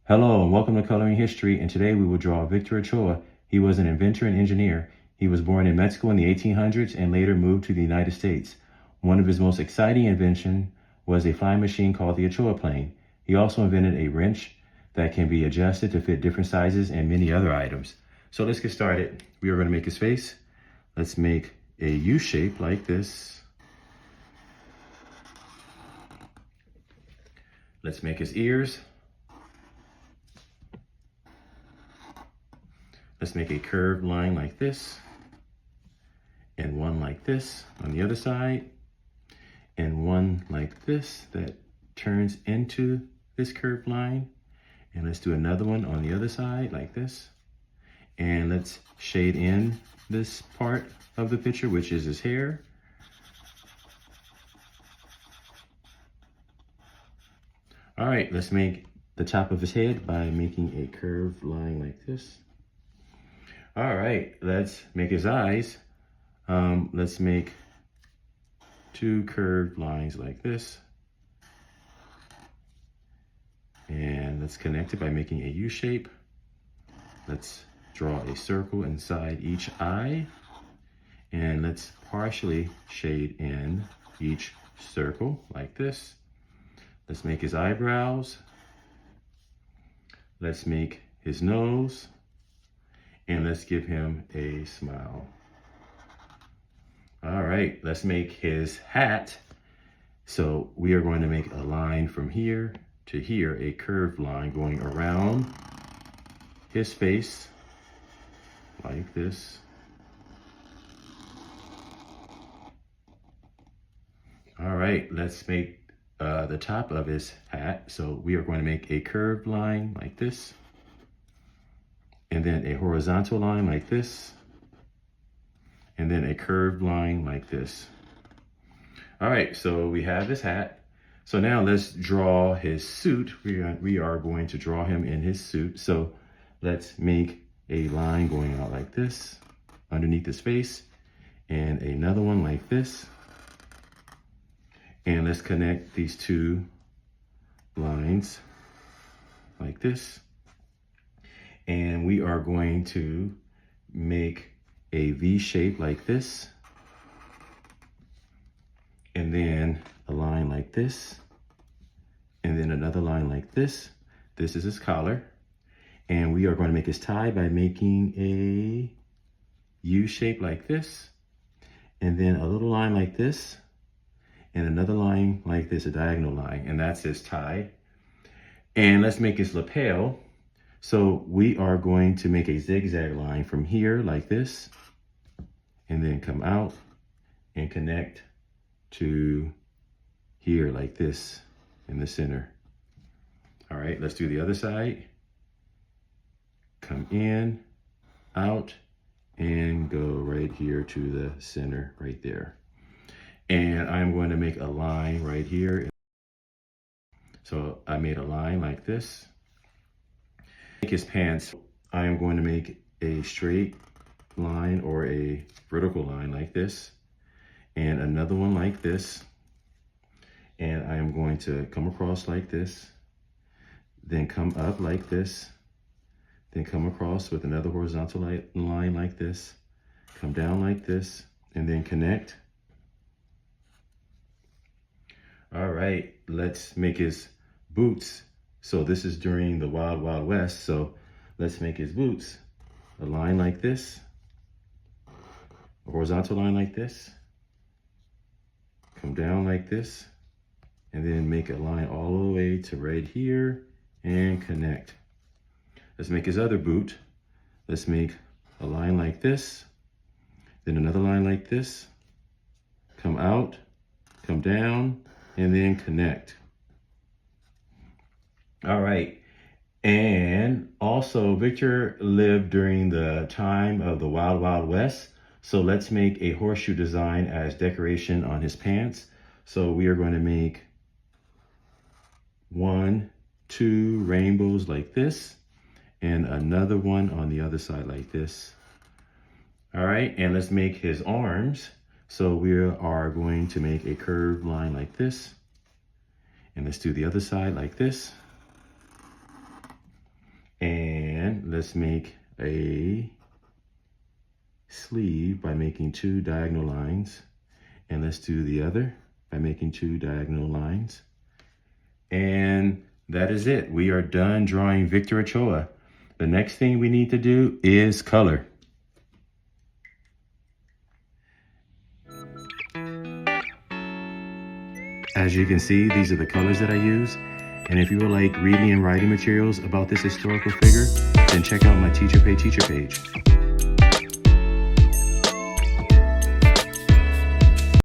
Hello and welcome to Coloring History, and today we will draw Victor Ochoa. He was an inventor and engineer. He was born in Mexico in the 1800s and later moved to the United States. One of his most exciting inventions was a flying machine called the Ochoa plane. He also invented a wrench that can be adjusted to fit different sizes and many other items. So let's get started. We are going to make his face. Let's make a U shape like this. Let's make his ears. Let's make a curved line like this, and one like this on the other side, and one like this that turns into this curved line. And let's do another one on the other side like this. And let's shade in this part of the picture, which is his hair. All right, let's make the top of his head by making a curved line like this. All right, let's make his eyes. Let's make two curved lines like this. And let's connect it by making a U shape. Let's draw a circle inside each eye. And let's partially shade in each circle like this. Let's make his eyebrows. Let's make his nose. And let's give him a smile. All right, let's make his hat. So we are going to make a line from here to here, a curved line going around his face like this. All right, let's make the top of his hat. So we are going to make a curved line like this, and then a horizontal line like this, and then a curved line like this. All right, so we have his hat. So now let's draw his suit. We are going to draw him in his suit. So let's make a line going out like this underneath his face, and another one like this. And let's connect these two lines like this. And we are going to make a V shape like this, and then a line like this, and then another line like this. This is his collar. And we are going to make his tie by making a U shape like this, and then a little line like this, and another line like this, a diagonal line, and that's his tie. And let's make his lapel. So we are going to make a zigzag line from here like this, and then come out and connect to here like this in the center. All right, let's do the other side. Come in, out, and go right here to the center right there. And I'm going to make a line right here. So I made a line like this. Make his pants, I am going to make a straight line or a vertical line like this, and another one like this. And I am going to come across like this, then come up like this, then come across with another horizontal line like this, come down like this, and then connect. All right, let's make his boots. So this is during the Wild Wild West. So let's make his boots a line like this, a horizontal line like this, come down like this, and then make a line all the way to right here and connect. Let's make his other boot. Let's make a line like this, then another line like this, come out, come down, and then connect. All right, and also Victor lived during the time of the Wild Wild West. So let's make a horseshoe design as decoration on his pants. So we are going to make 1, 2 rainbows like this, and another one on the other side like this. All right, and let's make his arms. So we are going to make a curved line like this, and let's do the other side like this. And let's make a sleeve by making 2 diagonal lines. And let's do the other by making 2 diagonal lines. And that is it. We are done drawing Victor Ochoa. The next thing we need to do is color. As you can see, these are the colors that I use. And if you would like reading and writing materials about this historical figure, then check out my Teacher Pay Teacher page.